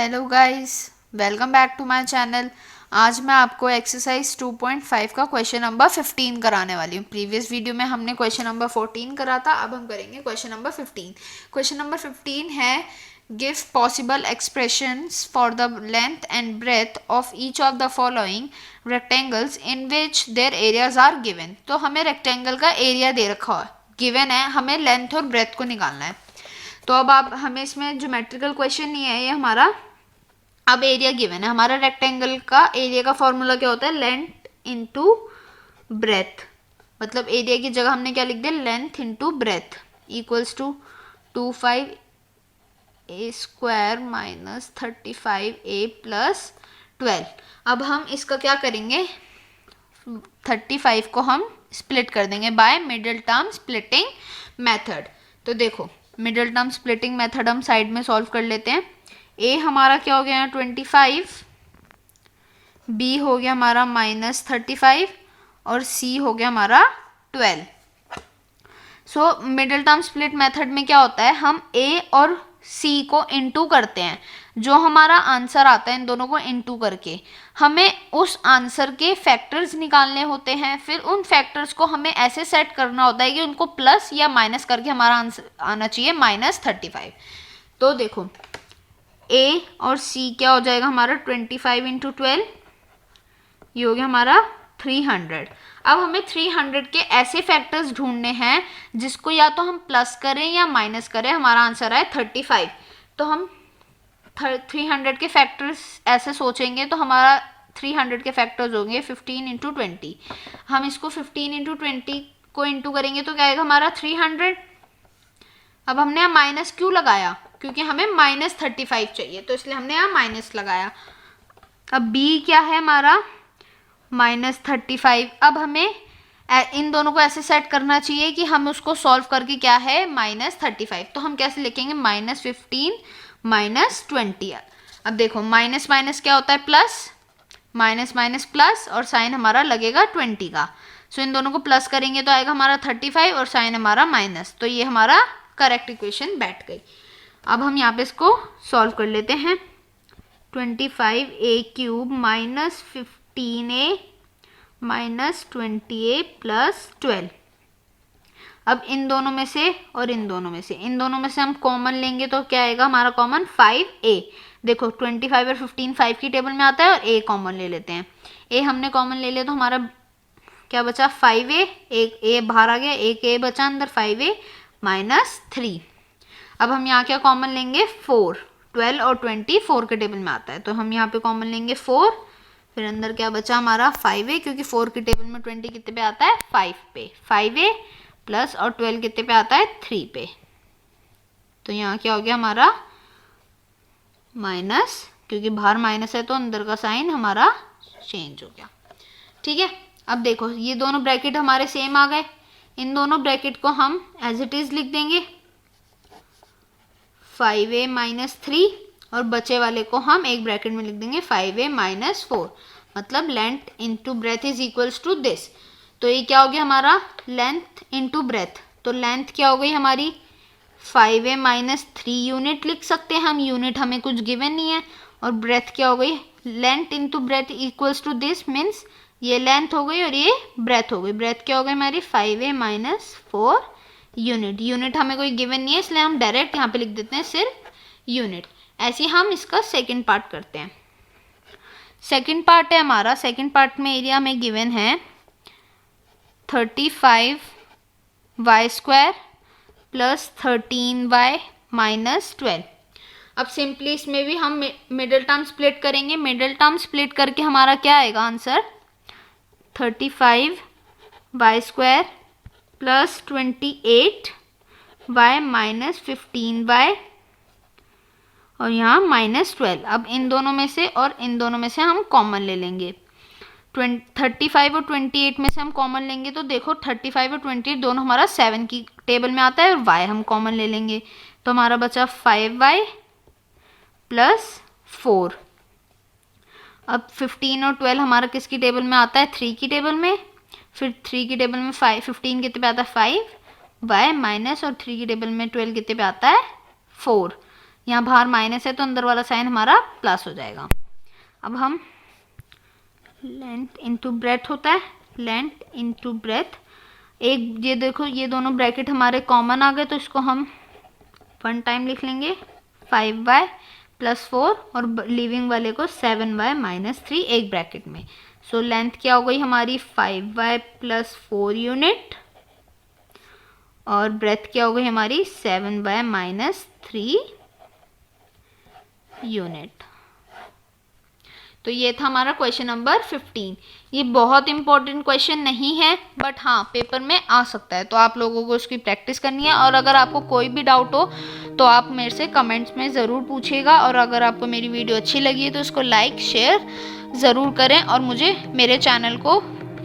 Hello guys, welcome back to my channel. आज मैं आपको एक्सरसाइज 2.5 का क्वेश्चन नंबर 15 कराने वाली हूँ। प्रीवियस वीडियो में हमने क्वेश्चन नंबर 14 करा था, अब हम करेंगे क्वेश्चन नंबर 15। क्वेश्चन नंबर 15 है give possible expressions for the length and breadth of each of the following rectangles in which their areas are given. तो हमें रेक्टेंगल का एरिया दे रखा है, गिवन है, हमें लेंथ और ब्रेथ को निकालना है। तो अब आप हमें इसमें ज्योमेट्रिकल क्वेश्चन नहीं है ये हमारा, अब एरिया गिवन है। हमारा रेक्टेंगल का एरिया का फॉर्मूला क्या होता है, लेंथ इनटू ब्रेथ। मतलब एरिया की जगह हमने क्या लिख दिया, length into breadth equals to 25 a square minus 35 a plus 12। अब हम इसका क्या करेंगे, 35 को हम स्प्लिट कर देंगे by middle term splitting method. तो देखो, मिडिल टर्म स्प्लिटिंग मेथड हम साइड में सॉल्व कर लेते हैं। ए हमारा क्या हो गया 25, बी हो गया हमारा माइनस 35 और सी हो गया हमारा 12। So middle term split method में क्या होता है, हम ए और सी को इनटू करते हैं। जो हमारा आंसर आता है इन दोनों को इनटू करके हमें उस आंसर के फैक्टर्स निकालने होते हैं। फिर उन फैक्टर्स को हमें ऐसे सेट करना होता है कि उनको प्लस या माइनस करके हमारा आंसर आना चाहिए -35। तो देखो, ए और सी क्या हो जाएगा हमारा 25 इंटू 12, ये हो गया हमारा 300। अब हमें 300 के ऐसे फैक्टर्स ढूंढने हैं जिसको या तो हम प्लस करें या माइनस करें, हमारा आंसर आए 35। तो हम 300 के फैक्टर्स ऐसे सोचेंगे तो हमारा 300 के फैक्टर्स होंगे 15 इंटू 20। हम इसको 15 इंटू 20 को इंटू करेंगे तो क्या आएगा हमारा 300। अब हमने यहाँ माइनस क्यों लगाया, क्योंकि हमें -35 चाहिए, तो इसलिए हमने यहाँ माइनस लगाया। अब बी क्या है हमारा -35। अब हमें इन दोनों को ऐसे सेट करना चाहिए कि हम उसको सॉल्व करके क्या है -35। तो हम कैसे लिखेंगे, -15 -20। अब देखो, माइनस माइनस क्या होता है प्लस, माइनस माइनस प्लस, और साइन हमारा लगेगा 20 का। सो इन दोनों को प्लस करेंगे तो आएगा हमारा 35 और साइन हमारा माइनस। तो ये हमारा करेक्ट इक्वेशन बैठ गई। अब हम यहाँ पे इसको सॉल्व कर लेते हैं। 25a³ minus 15a minus 20a plus 12। अब इन दोनों में से और इन दोनों में से हम कॉमन लेंगे तो क्या आएगा हमारा कॉमन 5a। देखो 25 और 15 5 की टेबल में आता है और a कॉमन ले लेते हैं। a हमने कॉमन ले लिया तो हमारा क्या बचा 5a, एक a बाहर आ गया, एक a बचा अंदर, 5a माइनस 3। अब हम यहाँ क्या कॉमन लेंगे 4, 12 और 20 4 के टेबल में आता है तो हम यहाँ पे कॉमन लेंगे 4। फिर अंदर क्या बचा हमारा 5a, क्योंकि 4 की टेबल में 20 कितने पे आता है 5 पे, 5a प्लस और 12 कितने पे आता है 3 पे। तो यहाँ क्या हो गया हमारा माइनस, क्योंकि बाहर माइनस है तो अंदर का साइन हमारा चेंज हो गया। ठीक है, अब देखो ये दोनों ब्रैकेट हमारे सेम आ गए, इन दोनों ब्रैकेट को हम एज इट इज लिख देंगे 5a माइनस 3, और बचे वाले को हम एक ब्रैकेट में लिख देंगे 5a माइनस 4। मतलब length into breadth is equals to this. तो ये क्या हो गया हमारा लेंथ इंटू ब्रेथ। तो लेंथ क्या हो गई हमारी 5a माइनस 3 यूनिट लिख सकते हैं हम, यूनिट हमें कुछ गिवन नहीं है। और ब्रेथ क्या हो गई, length into breadth equals to this, means ये लेंथ हो गई और ये ब्रेथ हो गई। ब्रेथ क्या हो गई हमारी 5a माइनस 4 यूनिट। यूनिट हमें कोई गिवन नहीं है इसलिए हम डायरेक्ट यहाँ पे लिख देते हैं सिर्फ यूनिट। ऐसे हम इसका सेकंड पार्ट करते हैं। सेकंड पार्ट है हमारा, सेकंड पार्ट में एरिया में गिवन है 35y² प्लस 13y माइनस 12। अब सिंपली इसमें भी हम मिडिल टर्म स्प्लिट करेंगे। मिडिल टर्म स्प्लिट करके हमारा क्या आएगा answer 35y² plus 28y minus 15y और यहाँ -12। अब इन दोनों में से और इन दोनों में से हम कॉमन ले लेंगे। 35 और 28 में से हम कॉमन लेंगे तो देखो 35 और 28 दोनों हमारा 7 की टेबल में आता है और y हम कॉमन ले लेंगे तो हमारा बचा 5y प्लस 4। अब 15 और 12 हमारा किसकी टेबल में आता है 3 की टेबल में। फिर 3 की टेबल में 15 कितने पे आता है 5y माइनस, और 3 की टेबल में 12 कितने पे आता है 4। यहाँ बाहर माइनस है तो अंदर वाला साइन हमारा प्लस हो जाएगा। अब हम लेंथ इंटू ब्रेथ होता है, लेंथ इंटू ब्रेथ, एक ये देखो ये दोनों ब्रैकेट हमारे कॉमन आ गए तो इसको हम 1 टाइम लिख लेंगे 5y + 4 और लिविंग वाले को 7y - 3 एक ब्रैकेट में। सो लेंथ क्या हो गई हमारी 5y + 4 यूनिट और ब्रेथ क्या हो गई हमारी 7y - 3 यूनिट। तो ये था हमारा क्वेश्चन नंबर 15। ये बहुत इंपॉर्टेंट क्वेश्चन नहीं है बट हाँ पेपर में आ सकता है, तो आप लोगों को इसकी प्रैक्टिस करनी है। और अगर आपको कोई भी डाउट हो तो आप मेरे से कमेंट्स में ज़रूर पूछिएगा। और अगर आपको मेरी वीडियो अच्छी लगी है तो इसको लाइक शेयर ज़रूर करें और मुझे मेरे चैनल को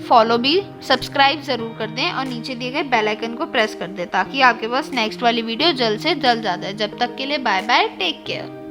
फॉलो भी सब्सक्राइब ज़रूर कर दें और नीचे दिए गए बेल आइकन को प्रेस कर दें ताकि आपके पास नेक्स्ट वाली वीडियो जल्द से जल्द आ जाए। जब तक के लिए बाय बाय, टेक केयर।